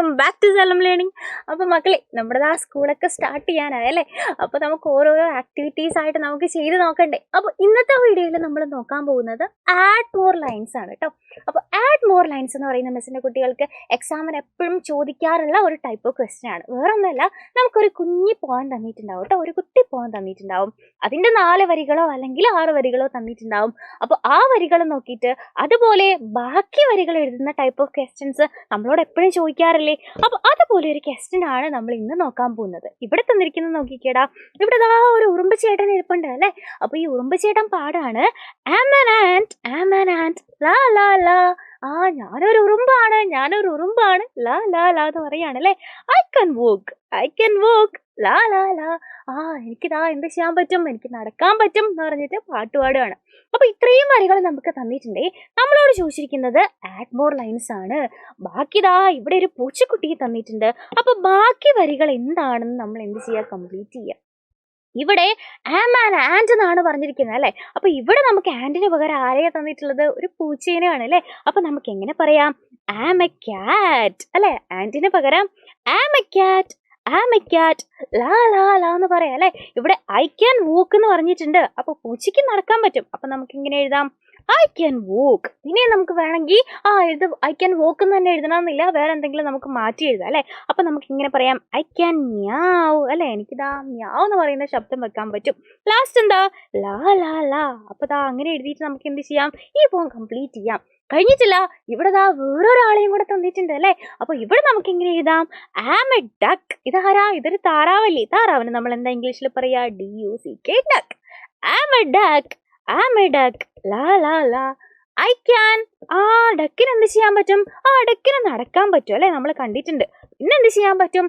Welcome back to Salam learning. അപ്പോൾ മക്കളെ, നമ്മുടെ ആ സ്കൂളൊക്കെ സ്റ്റാർട്ട് ചെയ്യാനായല്ലേ. അപ്പോൾ നമുക്ക് ഓരോരോ ആക്ടിവിറ്റീസ് ആയിട്ട് നമുക്ക് ചെയ്ത് നോക്കണ്ടേ. അപ്പോൾ ഇന്നത്തെ വീഡിയോയിൽ നമ്മൾ നോക്കാൻ പോകുന്നത് ആഡ് മോർ ലൈൻസ് ആണ് കേട്ടോ. അപ്പോൾ ആഡ് മോർ ലൈൻസ് എന്ന് പറയുന്ന മിസ്സിൻ്റെ കുട്ടികൾക്ക് എക്സാമിന് എപ്പോഴും ചോദിക്കാറുള്ള ഒരു ടൈപ്പ് ഓഫ് ക്വസ്റ്റ്യൻ ആണ്. വേറൊന്നുമല്ല, നമുക്കൊരു കുഞ്ഞി പോയിൻ തന്നിട്ടുണ്ടാവും കേട്ടോ, ഒരു കുട്ടി പോയിൻ തന്നിട്ടുണ്ടാവും. അതിൻ്റെ 4 വരികളോ അല്ലെങ്കിൽ 6 വരികളോ തന്നിട്ടുണ്ടാവും. അപ്പോൾ ആ വരികൾ നോക്കിയിട്ട് അതുപോലെ ബാക്കി വരികൾ എഴുതുന്ന ടൈപ്പ് ഓഫ് ക്വസ്റ്റ്യൻസ് നമ്മളോട് എപ്പോഴും ചോദിക്കാറില്ലേ. അപ്പോൾ അതുപോലെ ഒരു ക്വസ്റ്റ്യൻ ആണ് നമ്മൾ ഇന്ന് നോക്കാൻ പോകുന്നത്. ഇവിടെ തന്നിരിക്കുന്നത് നോക്കിക്കേടാ, ഇവിടെ ഒരു ഉറുമ്പ് ചേട്ടൻ ഇരിപ്പുണ്ട് അല്ലേ. അപ്പോൾ ഈ ഉറുമ്പ് ചേട്ടൻ പാടാണ് ആം ആൻ ആൻഡ് ലാ ലാ ലാ. ഞാനൊരു ഉറുമ്പാണ് ലാ ലാ ലാ എന്ന് പറയാണല്ലേ. ഐ കൻ വോക്ക് ലാ ലാ ലാ. എനിക്കിതാ എന്ത് ചെയ്യാൻ പറ്റും, എനിക്ക് നടക്കാൻ പറ്റും എന്ന് പറഞ്ഞിട്ട് പാട്ടുപാടുകയാണ്. അപ്പൊ ഇത്രയും വരികൾ നമുക്ക് തന്നിട്ടുണ്ടേ. നമ്മളോട് ചോദിച്ചിരിക്കുന്നത് ആഡ് മോർ ലൈൻസ് ആണ്. ബാക്കിതാ ഇവിടെ ഒരു പൂച്ചക്കുട്ടിയെ തന്നിട്ടുണ്ട്. അപ്പൊ ബാക്കി വരികൾ എന്താണെന്ന് നമ്മൾ എന്ത് ചെയ്യുക, കംപ്ലീറ്റ് ചെയ്യുക. ഇവിടെ ആം ആൻ ആൻഡ് എന്നാണ് പറഞ്ഞിരിക്കുന്നത് അല്ലേ. അപ്പൊ ഇവിടെ നമുക്ക് ആൻഡിന് പകരം ആരെയാ തന്നിട്ടുള്ളത്, ഒരു പൂച്ചേനെയാണ് അല്ലേ. അപ്പൊ നമുക്ക് എങ്ങനെ പറയാം, ആം എ ക്യാറ്റ് അല്ലെ. ആൻഡിന് പകരം ആം എ ക്യാറ്റ് ലാ ലാ ലാ എന്ന് പറയാം അല്ലെ. ഇവിടെ ഐ ക്യാൻ വോക്ക് എന്ന് പറഞ്ഞിട്ടുണ്ട്. അപ്പൊ പൂച്ചയ്ക്ക് നടക്കാൻ പറ്റും. അപ്പൊ നമുക്ക് ഇങ്ങനെ എഴുതാം, ഐ ക്യാൻ വോക്ക്. പിന്നെ നമുക്ക് വേണമെങ്കിൽ ഐ ക്യാൻ വോക്ക് എന്ന് തന്നെ എഴുതണമെന്നില്ല, വേറെ എന്തെങ്കിലും നമുക്ക് മാറ്റി എഴുതാം അല്ലെ. അപ്പൊ നമുക്ക് ഇങ്ങനെ പറയാം, ഐ ക്യാൻ മ്യാവ് അല്ലെ. എനിക്കിതാ മ്യാവ് എന്ന് പറയുന്ന ശബ്ദം വെക്കാൻ പറ്റും. ലാസ്റ്റ് എന്താ, ലാ ലാ ലാ. അപ്പൊ അങ്ങനെ എഴുതിയിട്ട് നമുക്ക് എന്ത് ചെയ്യാം, ഈ പോം കംപ്ലീറ്റ് ചെയ്യാം. കഴിഞ്ഞിട്ടില്ല, ഇവിടെ വേറൊരാളെയും കൂടെ തന്നിട്ടുണ്ട് അല്ലേ. അപ്പൊ ഇവിടെ നമുക്ക് എങ്ങനെ എഴുതാം, ആം എ ഡക്ക്. ഇതൊരു താറാവല്ലേ. താറാവിന് നമ്മൾ എന്താ ഇംഗ്ലീഷിൽ പറയാ, DUCK, duck. Am a duck ലാ ലാ ലാ. ഐ ക്യാൻ, ഡക്കിന് എന്ത് ചെയ്യാൻ പറ്റും, ഡക്കിന് നടക്കാൻ പറ്റും അല്ലെ, നമ്മൾ കണ്ടിട്ടുണ്ട്. പിന്നെ എന്ത് ചെയ്യാൻ പറ്റും,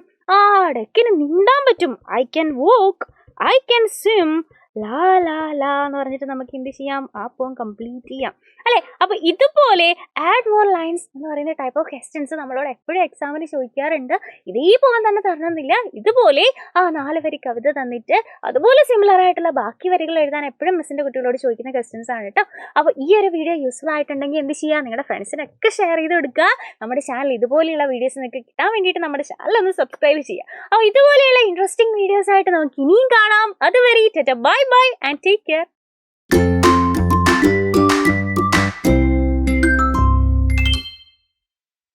ഡക്കിന് നീന്താൻ പറ്റും. I can walk, I can swim ലാ ലാ ലാ എന്ന് പറഞ്ഞിട്ട് നമുക്ക് എന്ത് ചെയ്യാം, ആ പോം കംപ്ലീറ്റ് ചെയ്യാം അല്ലെ. അപ്പൊ ഇതുപോലെ ആഡ് മോർ ലൈൻസ് എന്ന് പറയുന്ന ടൈപ്പ് ഓഫ് ക്വസ്റ്റ്യൻസ് നമ്മളോട് എപ്പോഴും എക്സാമിന് ചോദിക്കാറുണ്ട്. ഇതേ പോകാൻ തന്നെ തരണമെന്നില്ല, ഇതുപോലെ 4 വരി കവിത തന്നിട്ട് അതുപോലെ സിമിലർ ആയിട്ടുള്ള ബാക്കി വരികൾ എഴുതാൻ എപ്പോഴും മിസ്സിന്റെ കുട്ടികളോട് ചോദിക്കുന്ന ക്വസ്റ്റ്യൻസ് ആണ് കേട്ടോ. അപ്പോൾ ഈ ഒരു വീഡിയോ യൂസ്ഫുൾ ആയിട്ടുണ്ടെങ്കിൽ എന്ത് ചെയ്യുക, നിങ്ങളുടെ ഫ്രണ്ട്സിനൊക്കെ ഷെയർ ചെയ്ത് കൊടുക്കുക. നമ്മുടെ ചാനൽ ഇതുപോലെയുള്ള വീഡിയോസ് നിങ്ങൾക്ക് കിട്ടാൻ വേണ്ടിയിട്ട് നമ്മുടെ ചാനൽ ഒന്ന് സബ്സ്ക്രൈബ് ചെയ്യുക. അപ്പോൾ ഇതുപോലെയുള്ള ഇൻട്രസ്റ്റിംഗ് വീഡിയോസ് ആയിട്ട് നമുക്ക് ഇനിയും കാണാം. അതുവരെ bye bye and take care.